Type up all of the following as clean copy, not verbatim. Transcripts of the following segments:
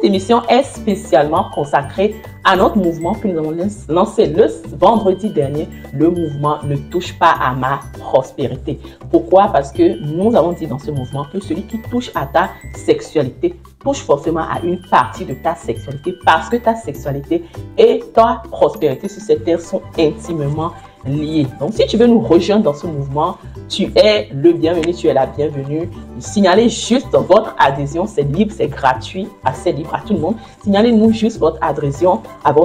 émission est spécialement consacrée à notre mouvement que nous avons lancé le vendredi dernier, le mouvement Ne touche pas à ma prospérité. Pourquoi? Parce que nous avons dit dans ce mouvement que celui qui touche à ta sexualité touche forcément à une partie de ta sexualité, parce que ta sexualité et ta prospérité sur cette terre sont intimement liés. Donc, si tu veux nous rejoindre dans ce mouvement, tu es le bienvenu, tu es la bienvenue. Signalez juste votre adhésion, c'est libre, c'est gratuit, assez libre à tout le monde. Signalez-nous juste votre adhésion à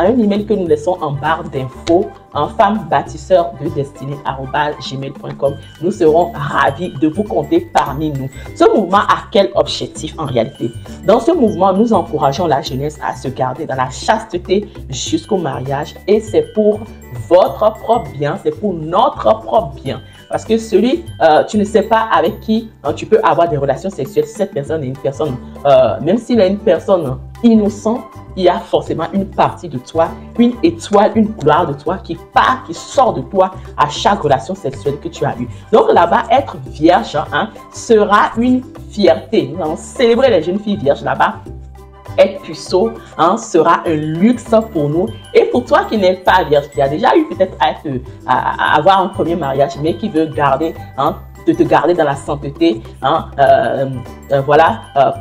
un email que nous laissons en barre d'infos, en femmebâtisseur-de-destinée@gmail.com. Nous serons ravis de vous compter parmi nous. Ce mouvement a quel objectif en réalité? Dans ce mouvement, nous encourageons la jeunesse à se garder dans la chasteté jusqu'au mariage, et c'est pour votre propre bien, c'est pour notre propre bien. Parce que tu ne sais pas avec qui tu peux avoir des relations sexuelles. Si cette personne est une personne, même s'il est une personne innocente, il y a forcément une partie de toi, une étoile, une gloire de toi qui sort de toi à chaque relation sexuelle que tu as eue. Donc là-bas, être vierge sera une fierté. Nous allons célébrer les jeunes filles vierges là-bas. Être puceau sera un luxe pour nous. Et pour toi qui n'es pas vierge, qui a déjà eu peut-être à avoir un premier mariage, mais qui veut garder, de te garder dans la sainteté,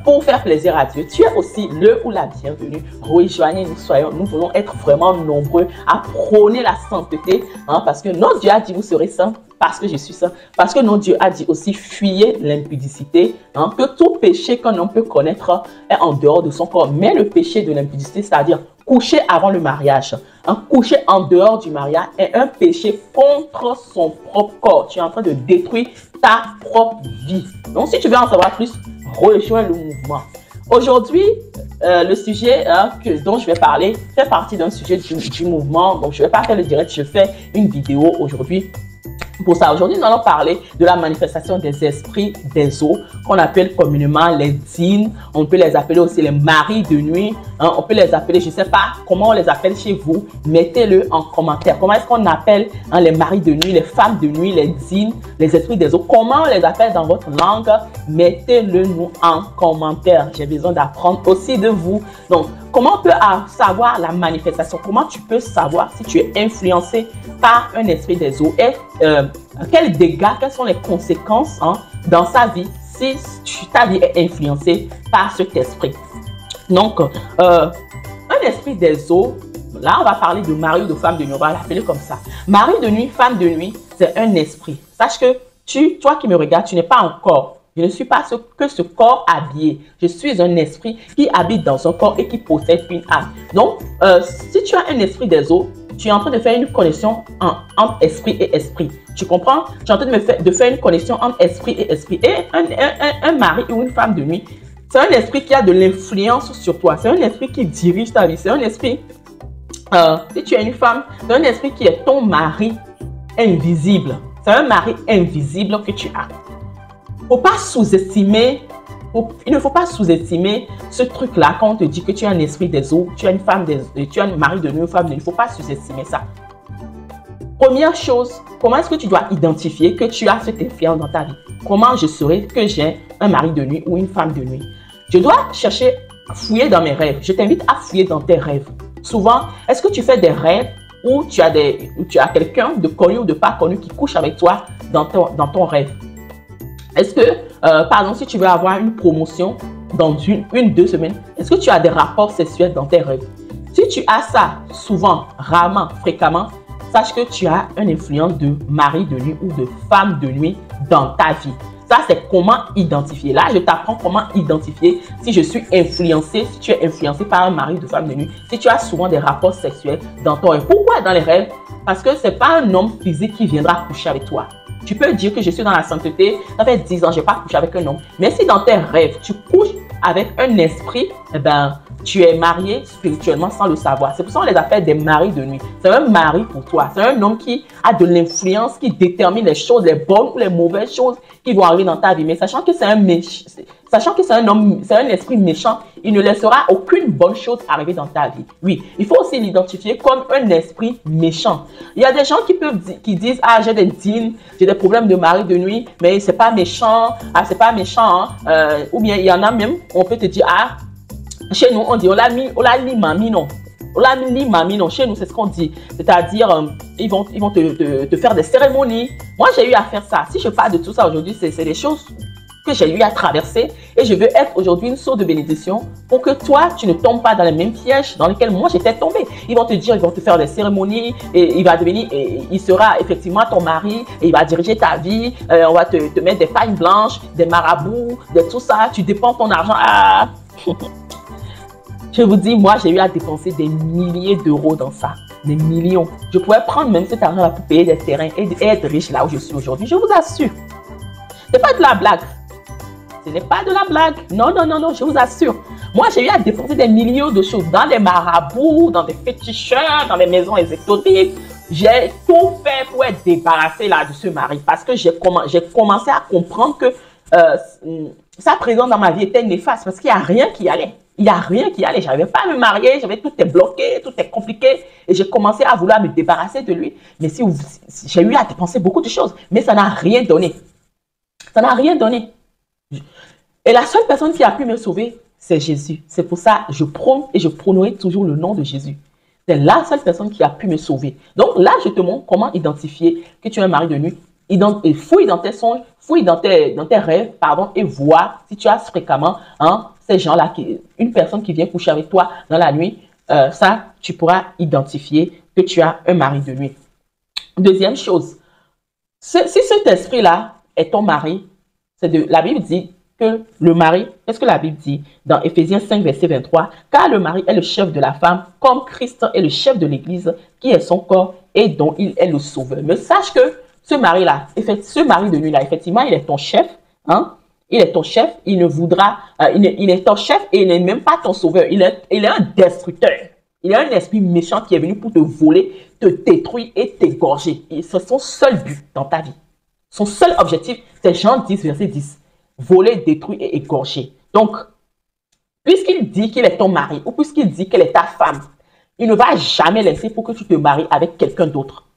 pour faire plaisir à Dieu, tu es aussi le ou la bienvenue. Rejoignez-nous, nous voulons être vraiment nombreux à prôner la sainteté, parce que notre Dieu a dit vous serez saints. Parce que je suis saint, parce que notre Dieu a dit aussi fuyez l'impudicité, que tout péché qu'un homme peut connaître est en dehors de son corps. Mais le péché de l'impudicité, c'est-à-dire coucher avant le mariage, coucher en dehors du mariage, est un péché contre son propre corps. Tu es en train de détruire ta propre vie. Donc si tu veux en savoir plus, rejoins le mouvement. Aujourd'hui, le sujet dont je vais parler fait partie d'un sujet du mouvement. Donc je ne vais pas faire le direct, je fais une vidéo aujourd'hui. Pour ça, aujourd'hui, nous allons parler de la manifestation des esprits des eaux, qu'on appelle communément les djinns. On peut les appeler aussi les maris de nuit. On peut les appeler, je ne sais pas comment on les appelle chez vous. Mettez-le en commentaire. Comment est-ce qu'on appelle les maris de nuit, les femmes de nuit, les djinns, les esprits des eaux? Comment on les appelle dans votre langue? Mettez-le nous en commentaire. J'ai besoin d'apprendre aussi de vous. Donc, comment on peut savoir la manifestation? Comment tu peux savoir si tu es influencé par un esprit des eaux? Et quels dégâts, quelles sont les conséquences dans sa vie si ta vie est influencée par cet esprit? Donc, un esprit des eaux, là on va parler de mari ou de femme de nuit, on va l'appeler comme ça. Mari de nuit, femme de nuit, c'est un esprit. Sache que toi qui me regardes, tu n'es pas un corps. Je ne suis pas ce corps habillé. Je suis un esprit qui habite dans un corps et qui possède une âme. Donc, si tu as un esprit des eaux, tu es en train de faire une connexion entre esprit et esprit. Tu comprends? Tu es en train de faire une connexion entre esprit et esprit. Et un mari ou une femme de nuit, c'est un esprit qui a de l'influence sur toi. C'est un esprit qui dirige ta vie. C'est un esprit, si tu es une femme, c'est un esprit qui est ton mari invisible. C'est un mari invisible que tu as. Il ne faut pas sous-estimer ce truc-là quand on te dit que tu as un esprit des eaux, tu as une femme tu as un mari de nuit ou femme de nuit. Il ne faut pas sous-estimer ça. Première chose, comment est-ce que tu dois identifier que tu as cette influence dans ta vie? Comment je saurai que j'ai un mari de nuit ou une femme de nuit? Je dois fouiller dans mes rêves. Je t'invite à fouiller dans tes rêves. Souvent, est-ce que tu fais des rêves où tu as quelqu'un de connu ou de pas connu qui couche avec toi dans ton rêve? Est-ce que, par exemple, si tu veux avoir une promotion dans 2 semaines, est-ce que tu as des rapports sexuels dans tes rêves? Si tu as ça souvent, rarement, fréquemment, sache que tu as une influence de mari de nuit ou de femme de nuit dans ta vie. Ça, c'est comment identifier. Là, je t'apprends comment identifier si je suis influencé, si tu es influencé par un mari de femme de nuit, si tu as souvent des rapports sexuels dans ton rêve. Pourquoi dans les rêves? Parce que ce n'est pas un homme physique qui viendra coucher avec toi. Tu peux dire que je suis dans la sainteté, ça fait 10 ans, je n'ai pas couché avec un homme. Mais si dans tes rêves, tu couches avec un esprit, tu es marié spirituellement sans le savoir. C'est pour ça qu'on les appelle des maris de nuit. C'est un mari pour toi. C'est un homme qui a de l'influence, qui détermine les choses, les bonnes ou les mauvaises choses qui vont arriver dans ta vie. Mais sachant que c'est un esprit méchant, il ne laissera aucune bonne chose arriver dans ta vie. Oui, il faut aussi l'identifier comme un esprit méchant. Il y a des gens qui disent, ah, j'ai des djinns, j'ai des problèmes de mari de nuit, mais c'est pas méchant, c'est pas méchant. Ou bien il y en a même, on peut te dire, ah, Chez nous, on dit, on l'a mis mamie, non. On l'a mis mamie, non. Chez nous, c'est ce qu'on dit. C'est-à-dire, ils vont te faire des cérémonies. Moi, j'ai eu à faire ça. Si je parle de tout ça aujourd'hui, c'est des choses que j'ai eu à traverser. Et je veux être aujourd'hui une source de bénédiction pour que toi, tu ne tombes pas dans les mêmes pièges dans lesquels moi, j'étais tombée. Ils vont te dire, ils vont te faire des cérémonies et il va devenir, et il sera effectivement ton mari et il va diriger ta vie. On va te mettre des pagnes blanches, des marabouts, tout ça. Tu dépenses ton argent. Ah. Je vous dis, moi, j'ai eu à dépenser des milliers d'euros dans ça. Des millions. Je pourrais prendre même cet argent-là pour payer des terrains et être riche là où je suis aujourd'hui. Je vous assure. Ce n'est pas de la blague. Ce n'est pas de la blague. Non, non, non, non, je vous assure. Moi, j'ai eu à dépenser des millions de choses dans des marabouts, dans des féticheurs, dans des maisons exotiques. J'ai tout fait pour être débarrassée là de ce mari parce que j'ai commencé à comprendre que sa présence dans ma vie était néfaste parce qu'il n'y a rien qui allait. Il n'y a rien qui allait. Je n'arrivais pas à me marier. Tout est bloqué, tout est compliqué. Et j'ai commencé à vouloir me débarrasser de lui. Mais si j'ai eu à dépenser beaucoup de choses. Mais ça n'a rien donné. Ça n'a rien donné. Et la seule personne qui a pu me sauver, c'est Jésus. C'est pour ça que je prône et je prônerai toujours le nom de Jésus. C'est la seule personne qui a pu me sauver. Donc là, je te montre comment identifier que tu es un mari de nuit. Et fouille dans tes songes, fouille dans tes rêves, pardon, et vois si tu as fréquemment ces gens-là, une personne qui vient coucher avec toi dans la nuit, ça, tu pourras identifier que tu as un mari de nuit. Deuxième chose, si cet esprit-là est ton mari, la Bible dit que le mari, qu'est-ce que la Bible dit dans Éphésiens 5, verset 23? Car le mari est le chef de la femme, comme Christ est le chef de l'Église, qui est son corps et dont il est le sauveur. Mais sache que ce mari-là, ce mari de nuit-là, effectivement, il est ton chef, hein? Il est ton chef, il ne voudra, il est ton chef et il n'est même pas ton sauveur. Il est un destructeur. Il est un esprit méchant qui est venu pour te voler, te détruire et t'égorger. C'est son seul but dans ta vie. Son seul objectif, c'est Jean 10, verset 10. Voler, détruire et égorger. Donc, puisqu'il dit qu'il est ton mari ou puisqu'il dit qu'elle est ta femme, il ne va jamais laisser pour que tu te maries avec quelqu'un d'autre.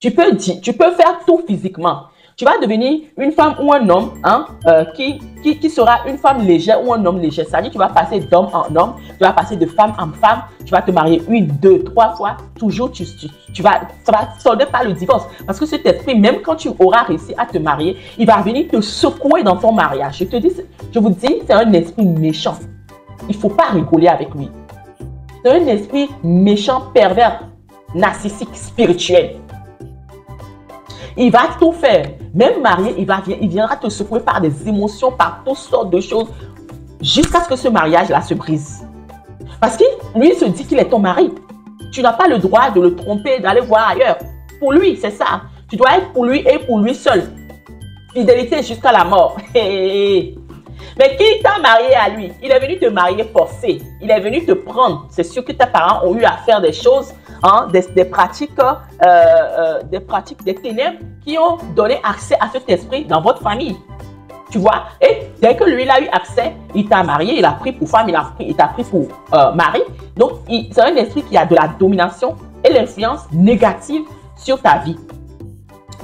Tu peux faire tout physiquement. Tu vas devenir une femme ou un homme qui sera une femme légère ou un homme léger. C'est-à-dire tu vas passer d'homme en homme, tu vas passer de femme en femme, tu vas te marier 1, 2, 3 fois. Toujours, ça va solder par le divorce. Parce que cet esprit, même quand tu auras réussi à te marier, il va venir te secouer dans ton mariage. Je vous dis, c'est un esprit méchant. Il ne faut pas rigoler avec lui. C'est un esprit méchant, pervers, narcissique, spirituel. Il va tout faire. Même marié, il viendra te secouer par des émotions, par toutes sortes de choses, jusqu'à ce que ce mariage-là se brise. Parce que lui se dit qu'il est ton mari. Tu n'as pas le droit de le tromper, d'aller voir ailleurs. Pour lui, c'est ça. Tu dois être pour lui et pour lui seul. Fidélité jusqu'à la mort. Mais qui t'a marié à lui? Il est venu te marier forcé. Il est venu te prendre. C'est sûr que tes parents ont eu à faire des choses, des pratiques, des ténèbres qui ont donné accès à cet esprit dans votre famille. Tu vois? Et dès que lui, il a eu accès, il t'a marié, il a pris pour femme, il t'a pris pour mari. Donc, c'est un esprit qui a de la domination et l'influence négative sur ta vie.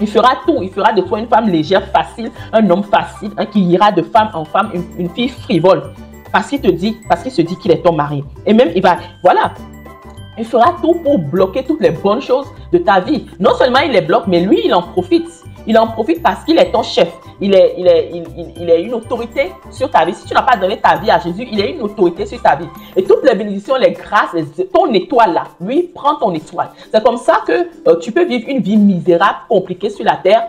Il fera tout. Il fera de toi une femme légère, facile, un homme facile, qui ira de femme en femme, une fille frivole. Parce qu'il se dit qu'il est ton mari. Et même, il fera tout pour bloquer toutes les bonnes choses de ta vie. Non seulement il les bloque, mais lui, il en profite. Il en profite parce qu'il est ton chef. Il est une autorité sur ta vie. Si tu n'as pas donné ta vie à Jésus, il est une autorité sur ta vie. Et toutes les bénédictions, les grâces, ton étoile là, lui, prend ton étoile. C'est comme ça que tu peux vivre une vie misérable, compliquée sur la terre,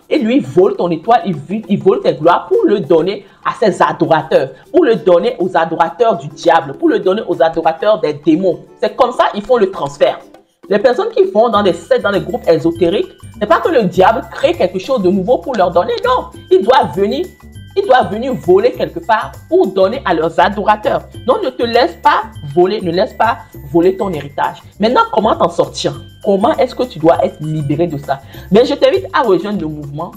et lui vole ton étoile, il vole tes gloires pour le donner à ses adorateurs, pour le donner aux adorateurs du diable, pour le donner aux adorateurs des démons. C'est comme ça qu'ils font le transfert. Les personnes qui vont dans des sectes, dans des groupes ésotériques, c'est pas que le diable crée quelque chose de nouveau pour leur donner, non. Il doit venir voler quelque part pour donner à leurs adorateurs. Donc, ne te laisse pas voler, ne laisse pas voler ton héritage. Maintenant, comment t'en sortir? Comment est-ce que tu dois être libéré de ça? Mais je t'invite à rejoindre le mouvement.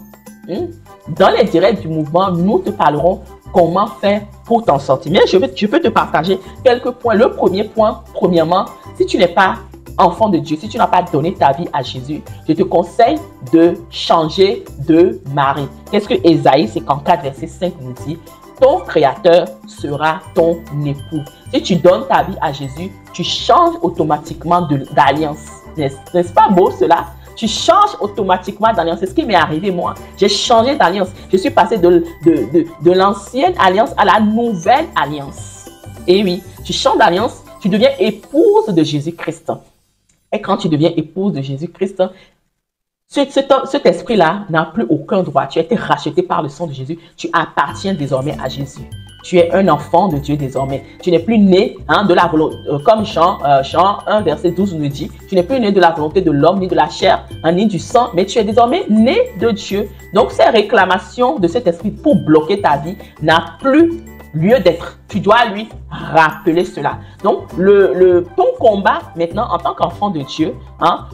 Dans les directs du mouvement, nous te parlerons comment faire pour t'en sortir. Mais je peux te partager quelques points. Le premier point, premièrement, si tu n'es pas enfant de Dieu, si tu n'as pas donné ta vie à Jésus, je te conseille de changer de mari. Qu'est-ce que Ésaïe 54, verset 5 nous dit? ton créateur sera ton époux. Si tu donnes ta vie à Jésus, tu changes automatiquement d'alliance. N'est-ce pas beau cela? Tu changes automatiquement d'alliance. C'est ce qui m'est arrivé moi. J'ai changé d'alliance. Je suis passé de l'ancienne alliance à la nouvelle alliance. Et oui, tu changes d'alliance, tu deviens épouse de Jésus-Christ. Et quand tu deviens épouse de Jésus-Christ, cet esprit-là n'a plus aucun droit. Tu as été racheté par le sang de Jésus. Tu appartiens désormais à Jésus. Tu es un enfant de Dieu désormais. Tu n'es plus né de la volonté, comme Jean 1, verset 12 nous dit, tu n'es plus né de la volonté de l'homme, ni de la chair, ni du sang, mais tu es désormais né de Dieu. Donc, ces réclamations de cet esprit pour bloquer ta vie n'a plus lieu d'être. Tu dois lui rappeler cela. Donc, ton combat maintenant en tant qu'enfant de Dieu,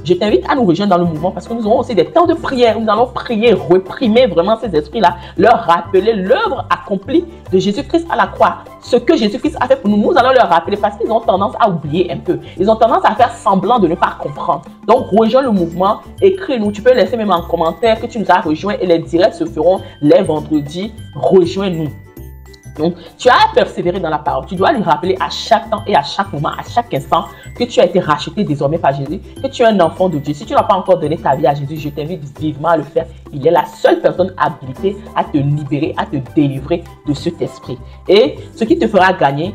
je t'invite à nous rejoindre dans le mouvement parce que nous aurons aussi des temps de prière. Nous allons prier, réprimer vraiment ces esprits-là, leur rappeler l'œuvre accomplie de Jésus-Christ à la croix. Ce que Jésus-Christ a fait pour nous, nous allons leur rappeler parce qu'ils ont tendance à oublier un peu. Ils ont tendance à faire semblant de ne pas comprendre. Donc, rejoins le mouvement, écris-nous. Tu peux laisser même en commentaire que tu nous as rejoints et les directs se feront les vendredis. Rejoins-nous. Donc, tu as à persévérer dans la parole. Tu dois lui rappeler à chaque temps et à chaque moment, à chaque instant, que tu as été racheté désormais par Jésus, que tu es un enfant de Dieu. Si tu n'as pas encore donné ta vie à Jésus, je t'invite vivement à le faire. Il est la seule personne habilitée à te libérer, à te délivrer de cet esprit. Et ce qui te fera gagner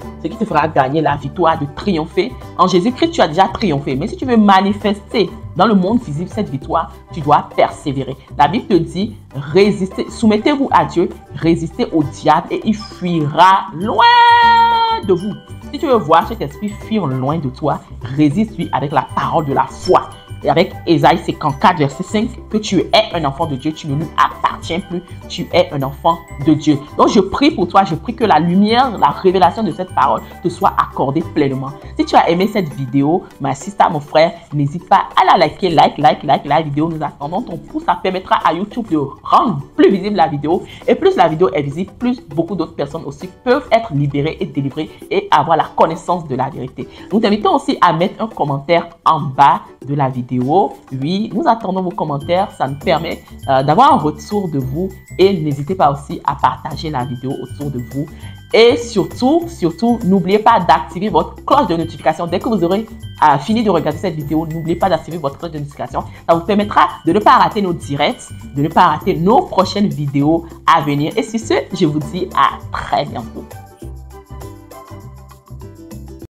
la victoire, de triompher. En Jésus-Christ, tu as déjà triomphé. Mais si tu veux manifester dans le monde visible cette victoire, tu dois persévérer. La Bible te dit, résistez, soumettez-vous à Dieu, résistez au diable et il fuira loin de vous. Si tu veux voir cet esprit fuir loin de toi, résiste-lui avec la parole de la foi. Et avec Ésaïe 54, verset 5, que tu es un enfant de Dieu, tu ne lui appartiens plus, tu es un enfant de Dieu. Donc je prie pour toi, je prie que la lumière, la révélation de cette parole te soit accordée pleinement. Si tu as aimé cette vidéo, ma sister, mon frère, n'hésite pas à la liker, like la vidéo. Nous attendons ton pouce, ça permettra à YouTube de rendre plus visible la vidéo. Et plus la vidéo est visible, plus beaucoup d'autres personnes aussi peuvent être libérées et délivrées et avoir la connaissance de la vérité. Nous t'invitons aussi à mettre un commentaire en bas de la vidéo. Oui, nous attendons vos commentaires, ça nous permet d'avoir un retour de vous et n'hésitez pas aussi à partager la vidéo autour de vous. Et surtout, n'oubliez pas d'activer votre cloche de notification. Dès que vous aurez fini de regarder cette vidéo, n'oubliez pas d'activer votre cloche de notification. Ça vous permettra de ne pas rater nos directs, de ne pas rater nos prochaines vidéos à venir. Et sur ce, je vous dis à très bientôt.